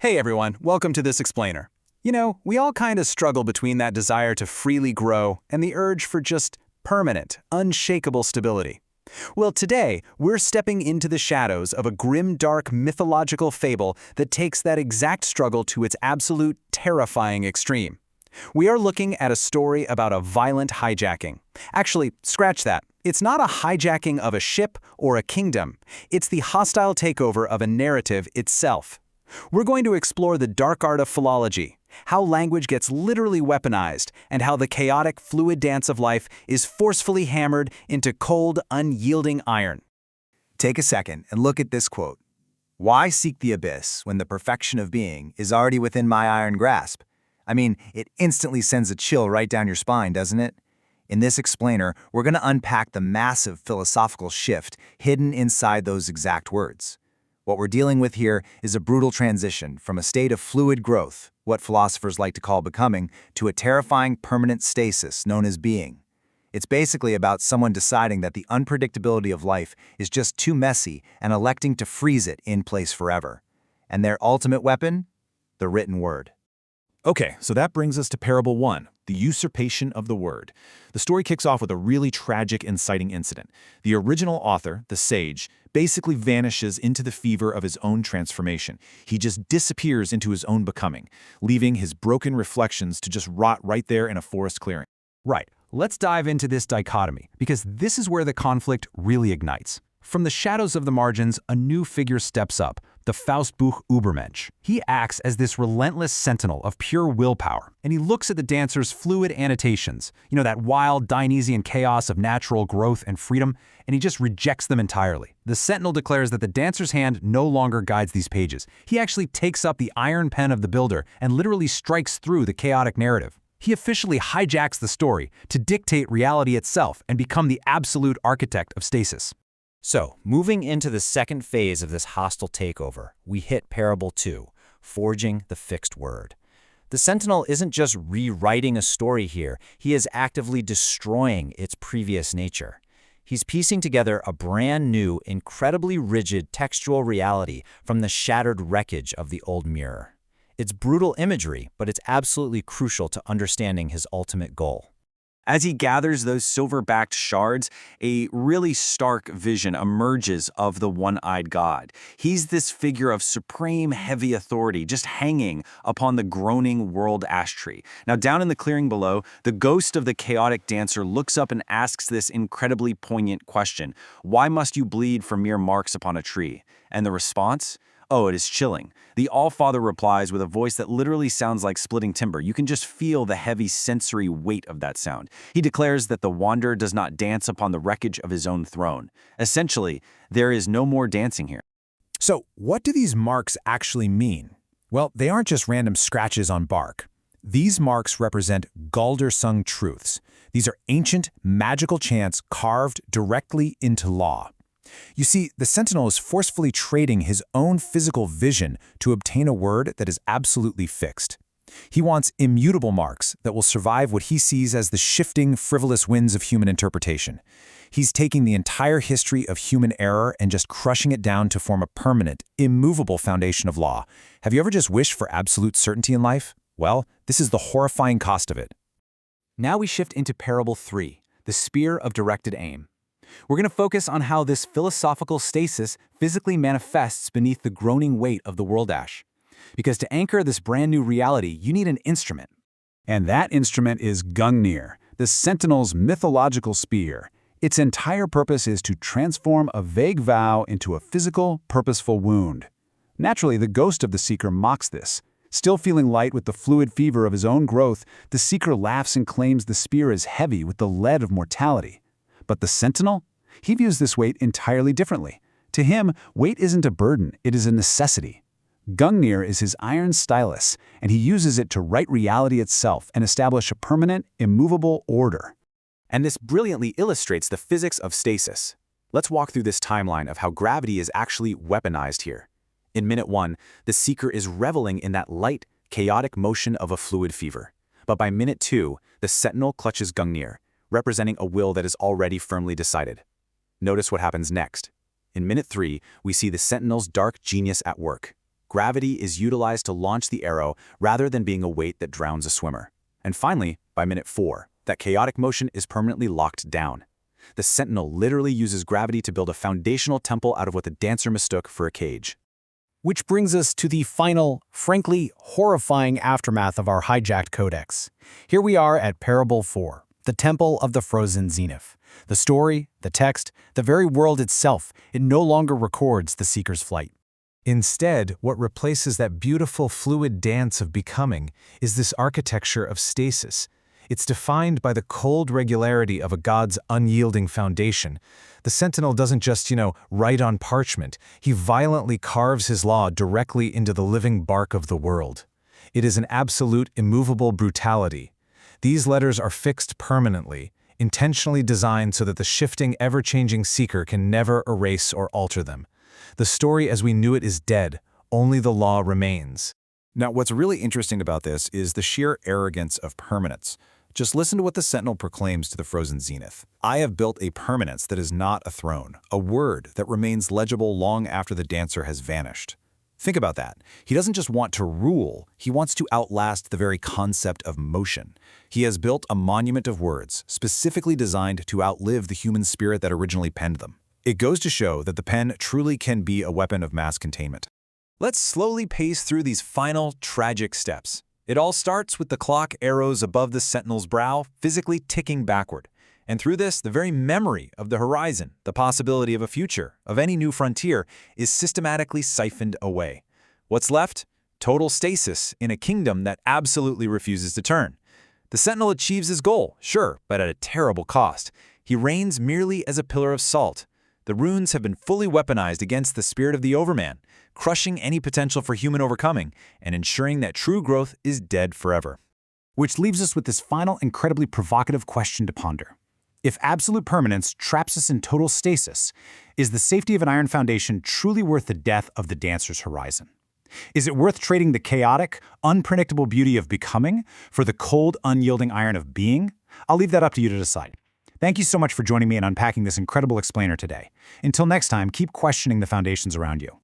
Hey everyone, welcome to this explainer. We all kind of struggle between that desire to freely grow and the urge for just permanent, unshakable stability. Well, today, we're stepping into the shadows of a grim, dark, mythological fable that takes that exact struggle to its absolute terrifying extreme. We are looking at a story about a violent hijacking. Actually, scratch that. It's not a hijacking of a ship or a kingdom. It's the hostile takeover of a narrative itself. We're going to explore the dark art of philology, how language gets literally weaponized, and how the chaotic, fluid dance of life is forcefully hammered into cold, unyielding iron. Take a second and look at this quote. Why seek the abyss when the perfection of being is already within my iron grasp? I mean, it instantly sends a chill right down your spine, doesn't it? In this explainer, we're going to unpack the massive philosophical shift hidden inside those exact words. What we're dealing with here is a brutal transition from a state of fluid growth, what philosophers like to call becoming, to a terrifying permanent stasis known as being. It's basically about someone deciding that the unpredictability of life is just too messy and electing to freeze it in place forever. And their ultimate weapon? The written word. Okay, so that brings us to Parable 1, the usurpation of the word. The story kicks off with a really tragic, inciting incident. The original author, the sage, basically vanishes into the fever of his own transformation. He just disappears into his own becoming, leaving his broken reflections to just rot right there in a forest clearing. Right, let's dive into this dichotomy, because this is where the conflict really ignites. From the shadows of the margins, a new figure steps up, the Faustbuch Übermensch. He acts as this relentless sentinel of pure willpower, and he looks at the dancer's fluid annotations, that wild Dionysian chaos of natural growth and freedom, and he just rejects them entirely. The sentinel declares that the dancer's hand no longer guides these pages. He actually takes up the iron pen of the builder and literally strikes through the chaotic narrative. He officially hijacks the story to dictate reality itself and become the absolute architect of stasis. So, moving into the second phase of this hostile takeover, we hit Parable 2, forging the fixed word. The Sentinel isn't just rewriting a story here, he is actively destroying its previous nature. He's piecing together a brand new, incredibly rigid textual reality from the shattered wreckage of the old mirror. It's brutal imagery, but it's absolutely crucial to understanding his ultimate goal. As he gathers those silver-backed shards, a really stark vision emerges of the one-eyed god. He's this figure of supreme heavy authority just hanging upon the groaning world ash tree. Now, down in the clearing below, the ghost of the chaotic dancer looks up and asks this incredibly poignant question: why must you bleed for mere marks upon a tree? And the response? Oh, it is chilling. The All-Father replies with a voice that literally sounds like splitting timber. You can just feel the heavy sensory weight of that sound. He declares that the wanderer does not dance upon the wreckage of his own throne. Essentially, there is no more dancing here. So, what do these marks actually mean? Well, they aren't just random scratches on bark. These marks represent Galder-sung truths. These are ancient, magical chants carved directly into law. You see, the Sentinel is forcefully trading his own physical vision to obtain a word that is absolutely fixed. He wants immutable marks that will survive what he sees as the shifting, frivolous winds of human interpretation. He's taking the entire history of human error and just crushing it down to form a permanent, immovable foundation of law. Have you ever just wished for absolute certainty in life? Well, this is the horrifying cost of it. Now we shift into Parable 3, the spear of directed aim. We're going to focus on how this philosophical stasis physically manifests beneath the groaning weight of the world ash. Because to anchor this brand new reality, you need an instrument. And that instrument is Gungnir, the Sentinel's mythological spear. Its entire purpose is to transform a vague vow into a physical, purposeful wound. Naturally, the ghost of the seeker mocks this. Still feeling light with the fluid fever of his own growth, the seeker laughs and claims the spear is heavy with the lead of mortality. But the Sentinel? He views this weight entirely differently. To him, weight isn't a burden, it is a necessity. Gungnir is his iron stylus, and he uses it to write reality itself and establish a permanent, immovable order. And this brilliantly illustrates the physics of stasis. Let's walk through this timeline of how gravity is actually weaponized here. In minute 1, the seeker is reveling in that light, chaotic motion of a fluid fever. But by minute 2, the Sentinel clutches Gungnir, representing a will that is already firmly decided. Notice what happens next. In minute 3, we see the Sentinel's dark genius at work. Gravity is utilized to launch the arrow rather than being a weight that drowns a swimmer. And finally, by minute 4, that chaotic motion is permanently locked down. The sentinel literally uses gravity to build a foundational temple out of what the dancer mistook for a cage. Which brings us to the final, frankly horrifying aftermath of our hijacked codex. Here we are at Parable 4, the Temple of the Frozen Zenith. The story, the text, the very world itself, it no longer records the Seeker's flight. Instead, what replaces that beautiful fluid dance of becoming is this architecture of stasis. It's defined by the cold regularity of a god's unyielding foundation. The sentinel doesn't just, write on parchment. He violently carves his law directly into the living bark of the world. It is an absolute, immovable brutality. These letters are fixed permanently, intentionally designed so that the shifting, ever-changing seeker can never erase or alter them. The story as we knew it is dead. Only the law remains. Now, what's really interesting about this is the sheer arrogance of permanence. Just listen to what the Sentinel proclaims to the Frozen Zenith. I have built a permanence that is not a throne, a word that remains legible long after the dancer has vanished. Think about that. He doesn't just want to rule, he wants to outlast the very concept of motion. He has built a monument of words, specifically designed to outlive the human spirit that originally penned them. It goes to show that the pen truly can be a weapon of mass containment. Let's slowly pace through these final, tragic steps. It all starts with the clock arrows above the Sentinel's brow physically ticking backward. And through this, the very memory of the horizon, the possibility of a future, of any new frontier, is systematically siphoned away. What's left? Total stasis in a kingdom that absolutely refuses to turn. The Sentinel achieves his goal, sure, but at a terrible cost. He reigns merely as a pillar of salt. The runes have been fully weaponized against the spirit of the Overman, crushing any potential for human overcoming and ensuring that true growth is dead forever. Which leaves us with this final, incredibly provocative question to ponder. If absolute permanence traps us in total stasis, is the safety of an iron foundation truly worth the death of the dancer's horizon? Is it worth trading the chaotic, unpredictable beauty of becoming for the cold, unyielding iron of being? I'll leave that up to you to decide. Thank you so much for joining me in unpacking this incredible explainer today. Until next time, keep questioning the foundations around you.